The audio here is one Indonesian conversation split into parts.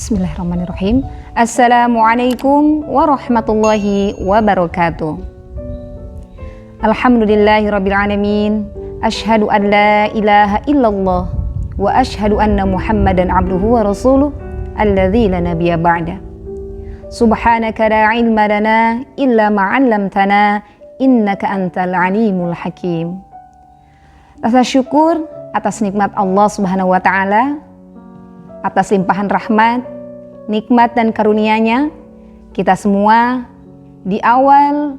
Bismillahirrahmanirrahim. Assalamualaikum warahmatullahi wabarakatuh. Alhamdulillahirrabbilalamin. Ashhadu an la ilaha illallah wa ashhadu anna Muhammadan abduhu wa rasuluh alladzi la nabiyya ba'da. Subhanaka la ilma lana illa ma 'allamtana innaka antal alimul hakim. Rasa syukur atas nikmat Allah Subhanahu wa taala, atas limpahan rahmat, nikmat dan karunia-Nya, kita semua di awal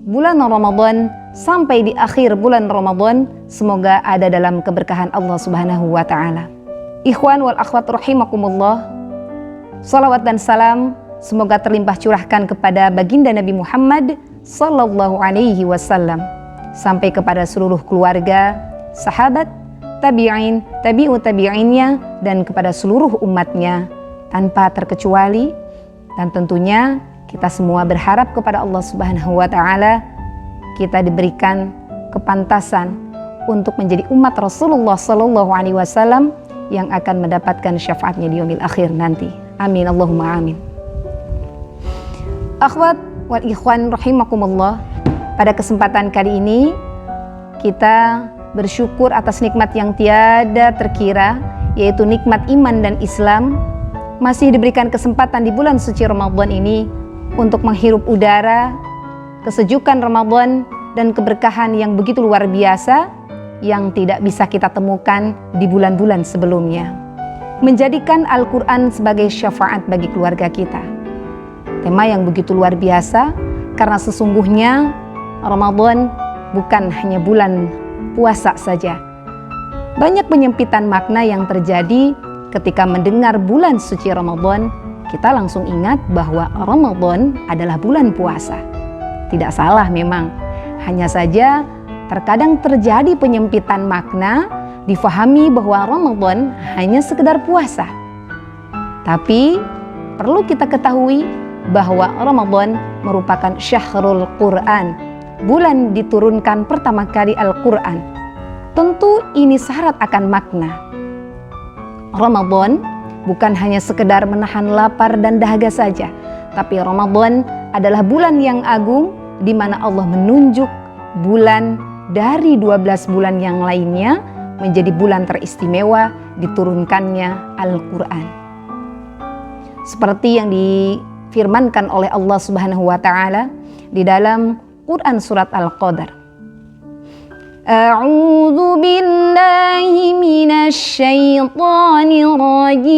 bulan Ramadan sampai di akhir bulan Ramadan semoga ada dalam keberkahan Allah Subhanahu wa taala. Ikhwan wal akhwat rahimakumullah, salawat dan salam semoga terlimpah curahkan kepada baginda Nabi Muhammad sallallahu alaihi wasallam, sampai kepada seluruh keluarga, sahabat, tabi'in, tabi'ut tabi'innya, dan kepada seluruh umatnya tanpa terkecuali. Dan tentunya kita semua berharap kepada Allah Subhanahu wa taala kita diberikan kepantasan untuk menjadi umat Rasulullah sallallahu alaihi wasallam yang akan mendapatkan syafaatnya di yaumil akhir nanti. Amin Allahumma amin. Akhwat wal ikhwan rahimakumullah, pada kesempatan kali ini kita bersyukur atas nikmat yang tiada terkira, yaitu nikmat iman dan Islam. Masih diberikan kesempatan di bulan suci Ramadan ini untuk menghirup udara, kesejukan Ramadan, dan keberkahan yang begitu luar biasa yang tidak bisa kita temukan di bulan-bulan sebelumnya. Menjadikan Al-Quran sebagai syafaat bagi keluarga kita. Tema yang begitu luar biasa karena sesungguhnya Ramadan bukan hanya bulan puasa saja. Banyak penyempitan makna yang terjadi ketika mendengar bulan suci Ramadan. Kita langsung ingat bahwa Ramadan adalah bulan puasa. Tidak salah memang, hanya saja terkadang terjadi penyempitan makna, difahami bahwa Ramadan hanya sekedar puasa. Tapi perlu kita ketahui bahwa Ramadan merupakan syahrul Quran, bulan diturunkan pertama kali Al-Quran. Tentu ini syarat akan makna. Ramadan bukan hanya sekedar menahan lapar dan dahaga saja, tapi Ramadan adalah bulan yang agung di mana Allah menunjuk bulan dari 12 bulan yang lainnya menjadi bulan teristimewa diturunkannya Al-Quran. Seperti yang difirmankan oleh Allah Subhanahu wa taala di dalam Quran surat Al-Qadar. A'udzu billahi minasy syaithanir rajim.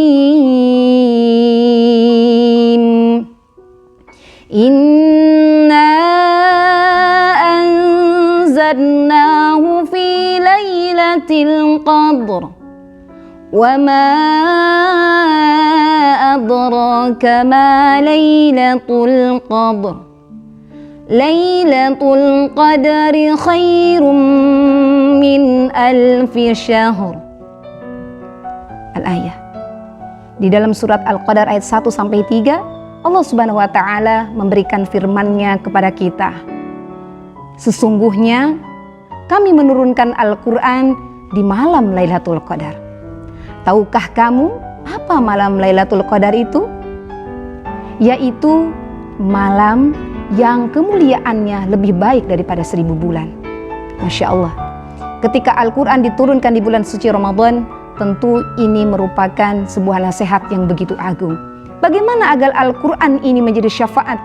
Inna anzalnahu fi lailatul qadr. Wa ma adraka ma lailatul qadr. Lailatul qadri khairum min alfi syahr. Al-ayah. Di dalam surat Al-Qadar ayat 1 sampai 3, Allah Subhanahu wa taala memberikan firman-Nya kepada kita. Sesungguhnya kami menurunkan Al-Qur'an di malam Lailatul Qadar. Tahukah kamu apa malam Lailatul Qadar itu? Yaitu malam yang kemuliaannya lebih baik daripada 1000 bulan. Masya Allah. Ketika Al-Quran diturunkan di bulan suci Ramadan, tentu ini merupakan sebuah nasihat yang begitu agung. Bagaimana agar Al-Quran ini menjadi syafaat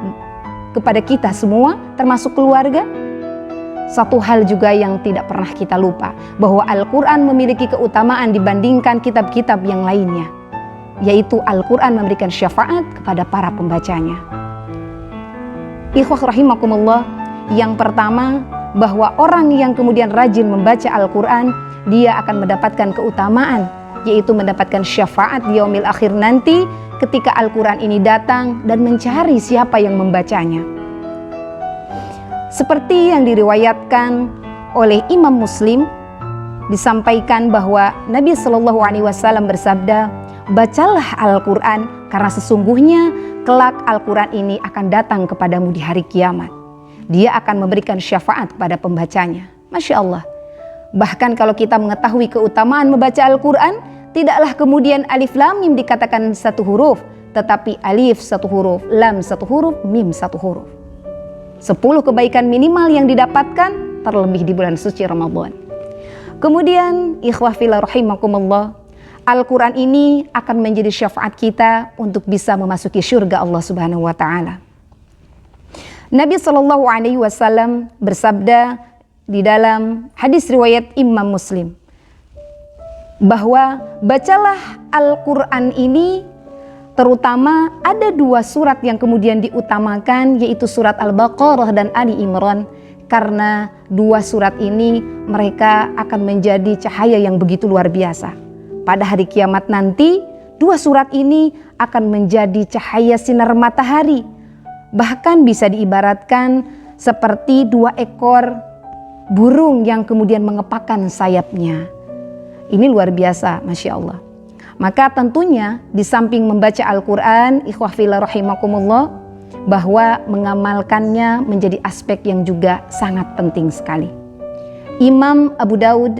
kepada kita semua, termasuk keluarga? Satu hal juga yang tidak pernah kita lupa, bahwa Al-Quran memiliki keutamaan dibandingkan kitab-kitab yang lainnya, yaitu Al-Quran memberikan syafaat kepada para pembacanya. Ikhwah rahimakumullah, yang pertama bahwa orang yang kemudian rajin membaca Al-Quran, dia akan mendapatkan keutamaan, yaitu mendapatkan syafaat di yaumil akhir nanti ketika Al-Quran ini datang dan mencari siapa yang membacanya. Seperti yang diriwayatkan oleh Imam Muslim, disampaikan bahwa Nabi Shallallahu Alaihi Wasallam bersabda, bacalah Al-Quran karena sesungguhnya kelak Al-Quran ini akan datang kepadamu di hari kiamat. Dia akan memberikan syafaat kepada pembacanya. Masya Allah. Bahkan kalau kita mengetahui keutamaan membaca Al-Quran, tidaklah kemudian alif lam mim dikatakan satu huruf, tetapi alif 1 huruf, lam 1 huruf, mim 1 huruf. 10 kebaikan minimal yang didapatkan terlebih di bulan suci Ramadan. Kemudian ikhwah fillah rahimakumullah, Al-Quran ini akan menjadi syafaat kita untuk bisa memasuki syurga Allah Subhanahu wa Ta'ala. Nabi SAW bersabda di dalam hadis riwayat Imam Muslim bahwa bacalah Al-Quran ini, terutama ada 2 surat yang kemudian diutamakan, yaitu surat Al-Baqarah dan Ali Imran, karena 2 surat ini mereka akan menjadi cahaya yang begitu luar biasa. Pada hari kiamat nanti 2 surat ini akan menjadi cahaya sinar matahari, bahkan bisa diibaratkan seperti 2 ekor burung yang kemudian mengepakkan sayapnya. Ini luar biasa, Masya Allah. Maka tentunya di samping membaca Al-Quran, ikhwah fillah rahimakumullah, bahwa mengamalkannya menjadi aspek yang juga sangat penting sekali. Imam Abu Daud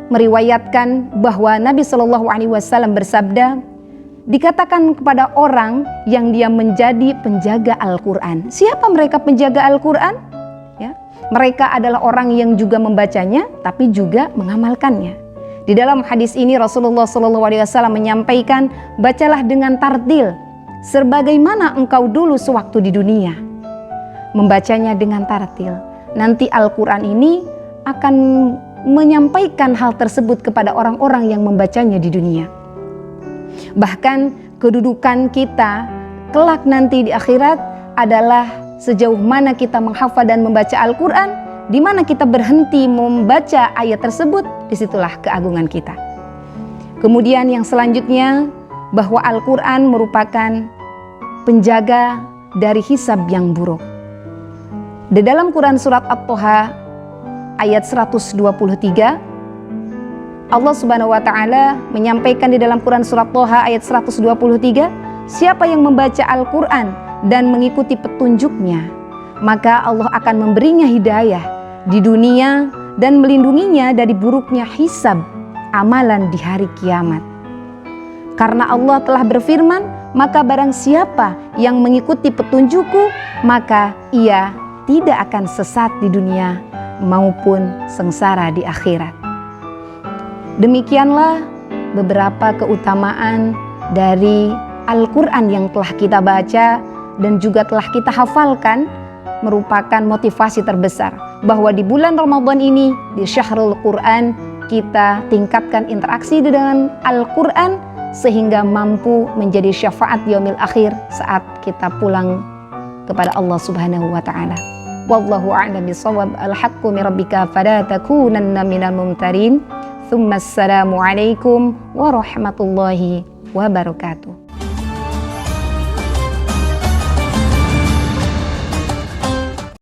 meriwayatkan bahwa Nabi SAW bersabda, dikatakan kepada orang yang dia menjadi penjaga Al-Quran. Siapa mereka penjaga Al-Quran? Ya, mereka adalah orang yang juga membacanya tapi juga mengamalkannya. Di dalam hadis ini Rasulullah SAW menyampaikan, bacalah dengan tartil sebagaimana engkau dulu sewaktu di dunia. Membacanya dengan tartil. Nanti Al-Quran ini akan menyampaikan hal tersebut kepada orang-orang yang membacanya di dunia. Bahkan kedudukan kita kelak nanti di akhirat adalah sejauh mana kita menghafal dan membaca Al-Quran, di mana kita berhenti membaca ayat tersebut, disitulah keagungan kita. Kemudian yang selanjutnya, bahwa Al-Quran merupakan penjaga dari hisab yang buruk. Di dalam Quran surat At-Toha ayat 123, Allah Subhanahu wa Ta'ala menyampaikan di dalam Quran surat Toha ayat 123, siapa yang membaca Al-Quran dan mengikuti petunjuknya, maka Allah akan memberinya hidayah di dunia dan melindunginya dari buruknya hisab amalan di hari kiamat. Karena Allah telah berfirman, maka barang siapa yang mengikuti petunjukku, maka ia tidak akan sesat di dunia maupun sengsara di akhirat. Demikianlah beberapa keutamaan dari Al-Quran yang telah kita baca dan juga telah kita hafalkan, merupakan motivasi terbesar bahwa di bulan Ramadan ini, di Syahrul Quran, kita tingkatkan interaksi dengan Al-Quran sehingga mampu menjadi syafaat yaumil akhir saat kita pulang kepada Allah Subhanahu wa Ta'ala. Wallahu a'lam bishawab. Al-haqqu min rabbika fala takunanna minal mumtarin. Tsumma assalamu alaikum warahmatullahi wabarakatuh.